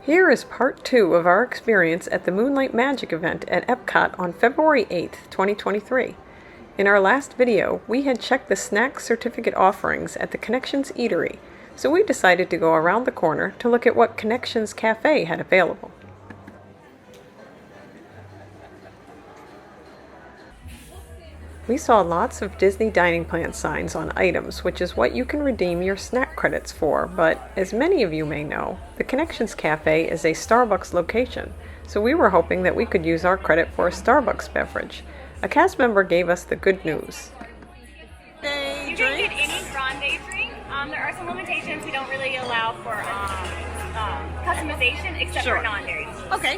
Here is part 2 of our experience at the Moonlight Magic event at Epcot on February 8th, 2023. In our last video, we had checked the snack certificate offerings at the Connections Eatery, so we decided to go around the corner to look at what Connections Cafe had available. We saw lots of Disney dining plan signs on items, which is what you can redeem your snack credits for, but as many of you may know, the Connections Cafe is a Starbucks location, so we were hoping that we could use our credit for a Starbucks beverage. A cast member gave us the good news. You can get any grande drink. There are some limitations. We don't really allow for customization except for non-dairy. Okay.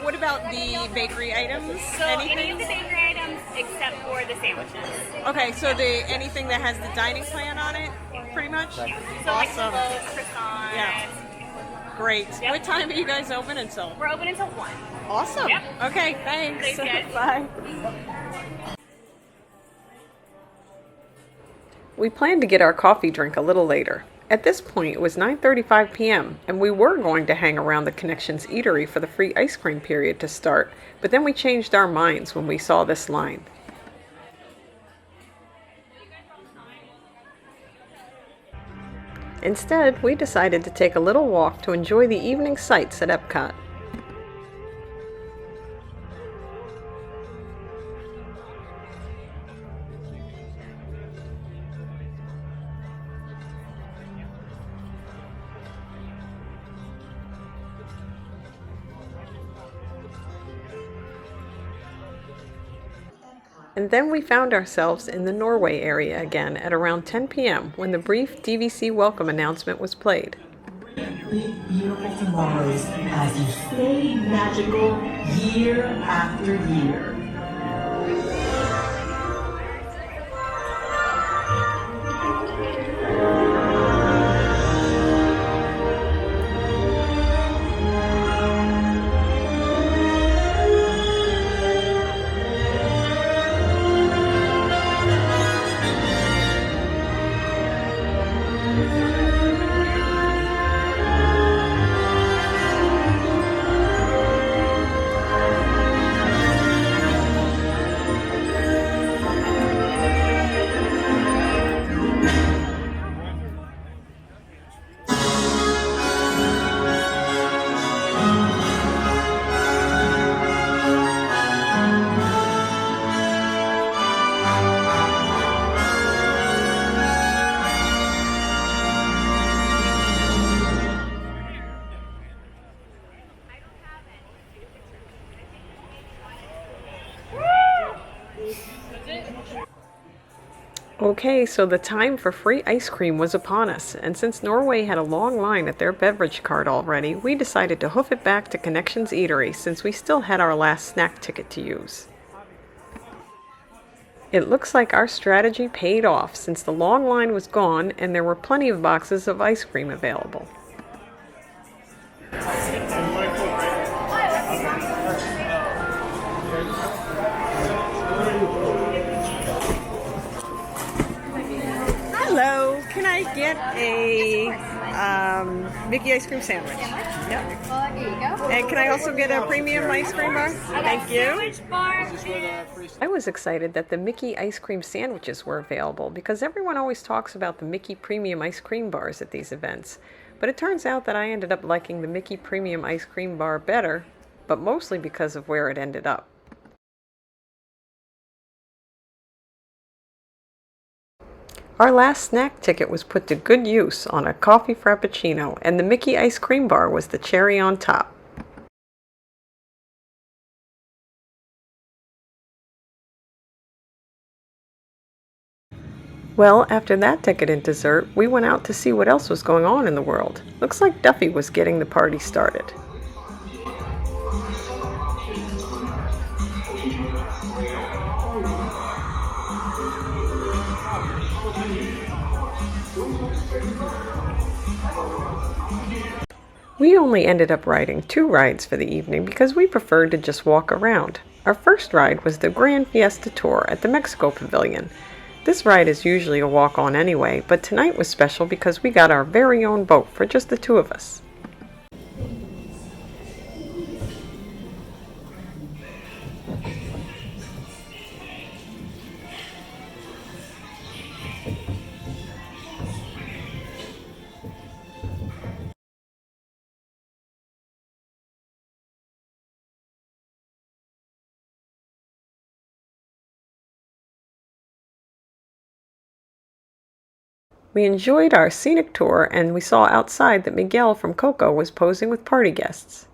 What about the bakery items? So any of the bakery items except for the sandwiches. Okay, so anything that has the dining plan on it, pretty much? Yeah. So Awesome. like loaves, croissants. Yeah. Great. Yep. What time are you guys open until? We're open until 1. Awesome. Yep. Okay, thanks. Thanks, guys. Bye. We planned to get our coffee drink a little later. At this point, it was 9:35 p.m., and we were going to hang around the Connections Eatery for the free ice cream period to start, but then we changed our minds when we saw this line. Instead, we decided to take a little walk to enjoy the evening sights at Epcot. And then we found ourselves in the Norway area again at around 10 p.m. when the brief DVC welcome announcement was played. Beautiful tomorrows as you stay magical year after year. Okay, so the time for free ice cream was upon us, and since Norway had a long line at their beverage cart already, we decided to hoof it back to Connections Eatery since we still had our last snack ticket to use. It looks like our strategy paid off since the long line was gone and there were plenty of boxes of ice cream available. Hello. Can I get a Mickey ice cream sandwich? Yep. And can I also get a premium ice cream bar? Thank you. I was excited that the Mickey ice cream sandwiches were available because everyone always talks about the Mickey premium ice cream bars at these events. But it turns out that I ended up liking the Mickey premium ice cream bar better, but mostly because of where it ended up. Our last snack ticket was put to good use on a coffee frappuccino, and the Mickey ice cream bar was the cherry on top. Well, after that ticket and dessert, we went out to see what else was going on in the world. Looks like Duffy was getting the party started. We only ended up riding 2 rides for the evening because we preferred to just walk around. Our first ride was the Grand Fiesta Tour at the Mexico Pavilion. This ride is usually a walk-on anyway, but tonight was special because we got our very own boat for just the 2 of us. We enjoyed our scenic tour, and we saw outside that Miguel from Coco was posing with party guests.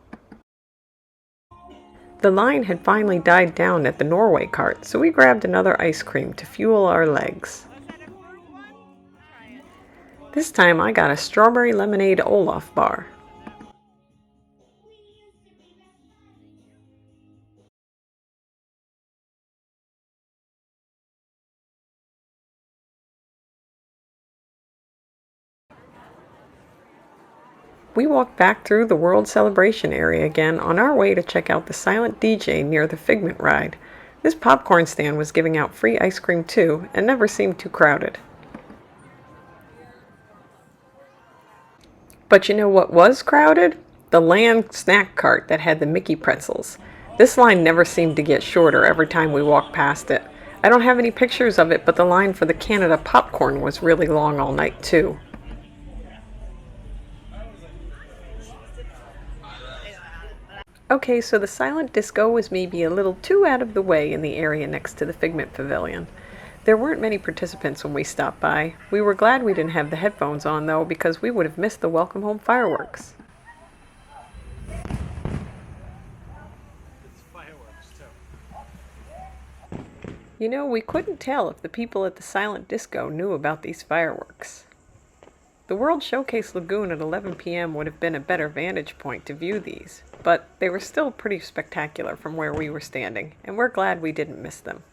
The line had finally died down at the Norway cart, so we grabbed another ice cream to fuel our legs. This time I got a strawberry lemonade Olaf bar. We walked back through the World Celebration area again on our way to check out the silent DJ near the Figment ride. This popcorn stand was giving out free ice cream too, and never seemed too crowded. But you know what was crowded? The land snack cart that had the Mickey pretzels. This line never seemed to get shorter every time we walked past it. I don't have any pictures of it, but the line for the Canada popcorn was really long all night too. Okay, so the silent disco was maybe a little too out of the way in the area next to the Figment Pavilion. There weren't many participants when we stopped by. We were glad we didn't have the headphones on though, because we would have missed the welcome home fireworks. You know, we couldn't tell if the people at the silent disco knew about these fireworks. The World Showcase Lagoon at 11 p.m. would have been a better vantage point to view these, but they were still pretty spectacular from where we were standing, and we're glad we didn't miss them.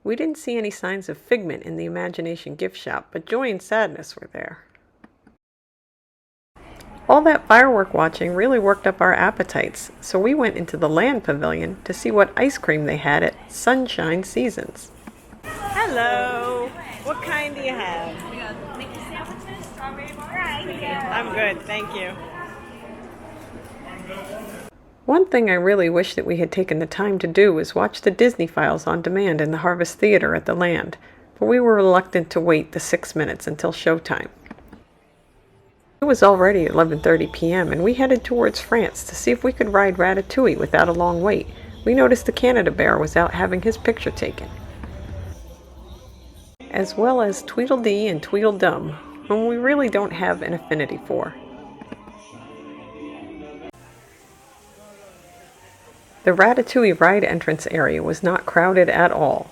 We didn't see any signs of Figment in the Imagination gift shop, but Joy and Sadness were there. All that firework watching really worked up our appetites, so we went into the Land Pavilion to see what ice cream they had at Sunshine Seasons. Hello. What kind do you have? Mickey sandwiches, strawberry bar. I'm good, thank you. One thing I really wish that we had taken the time to do was watch the Disney Files on demand in the Harvest Theater at the Land, but we were reluctant to wait the 6 minutes until showtime. It was already 11:30 p.m. and we headed towards France to see if we could ride Ratatouille without a long wait. We noticed the Canada Bear was out having his picture taken, as well as Tweedledee and Tweedledum, whom we really don't have an affinity for. The Ratatouille ride entrance area was not crowded at all.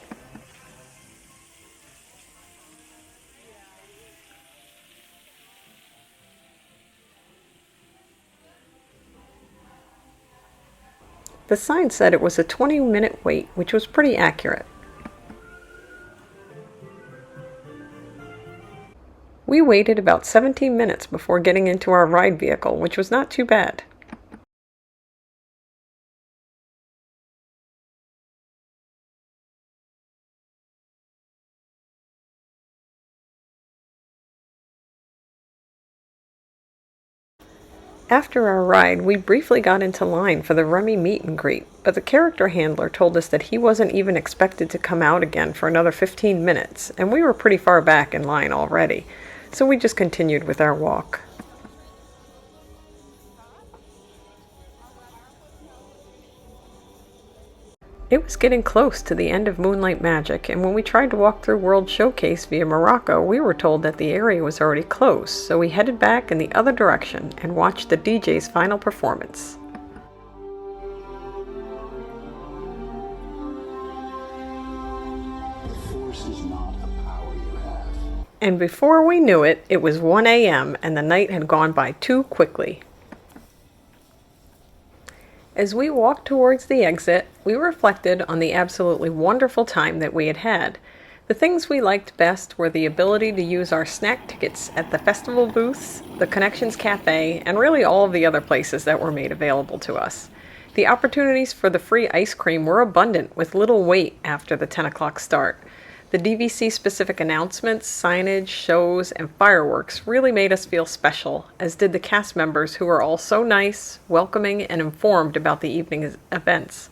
The sign said it was a 20-minute wait, which was pretty accurate. We waited about 17 minutes before getting into our ride vehicle, which was not too bad. After our ride, we briefly got into line for the Remy meet and greet, but the character handler told us that he wasn't even expected to come out again for another 15 minutes, and we were pretty far back in line already, so we just continued with our walk. It was getting close to the end of Moonlight Magic, and when we tried to walk through World Showcase via Morocco, we were told that the area was already closed, so we headed back in the other direction and watched the DJ's final performance. The Force is not a power you have. And before we knew it, it was 1 a.m. and the night had gone by too quickly. As we walked towards the exit, we reflected on the absolutely wonderful time that we had had. The things we liked best were the ability to use our snack tickets at the festival booths, the Connections Cafe, and really all of the other places that were made available to us. The opportunities for the free ice cream were abundant with little wait after the 10 o'clock start. The DVC specific announcements, signage, shows, and fireworks really made us feel special, as did the cast members who were all so nice, welcoming, and informed about the evening's events.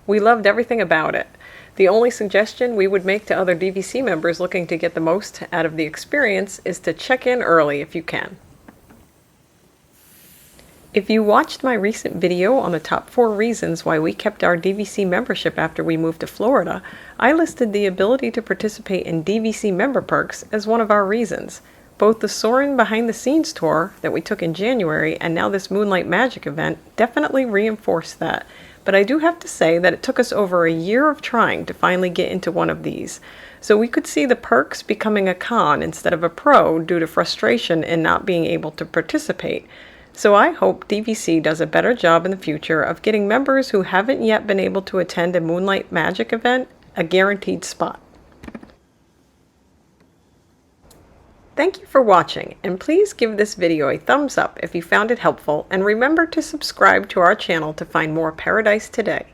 We loved everything about it. The only suggestion we would make to other DVC members looking to get the most out of the experience is to check in early if you can. If you watched my recent video on the top 4 reasons why we kept our DVC membership after we moved to Florida, I listed the ability to participate in DVC member perks as one of our reasons. Both the Soarin' Behind the Scenes tour that we took in January and now this Moonlight Magic event definitely reinforced that. But I do have to say that it took us over a year of trying to finally get into one of these. So we could see the perks becoming a con instead of a pro due to frustration in not being able to participate. So I hope DVC does a better job in the future of getting members who haven't yet been able to attend a Moonlight Magic event a guaranteed spot. Thank you for watching, and please give this video a thumbs up if you found it helpful, and remember to subscribe to our channel to find more Paradise Today.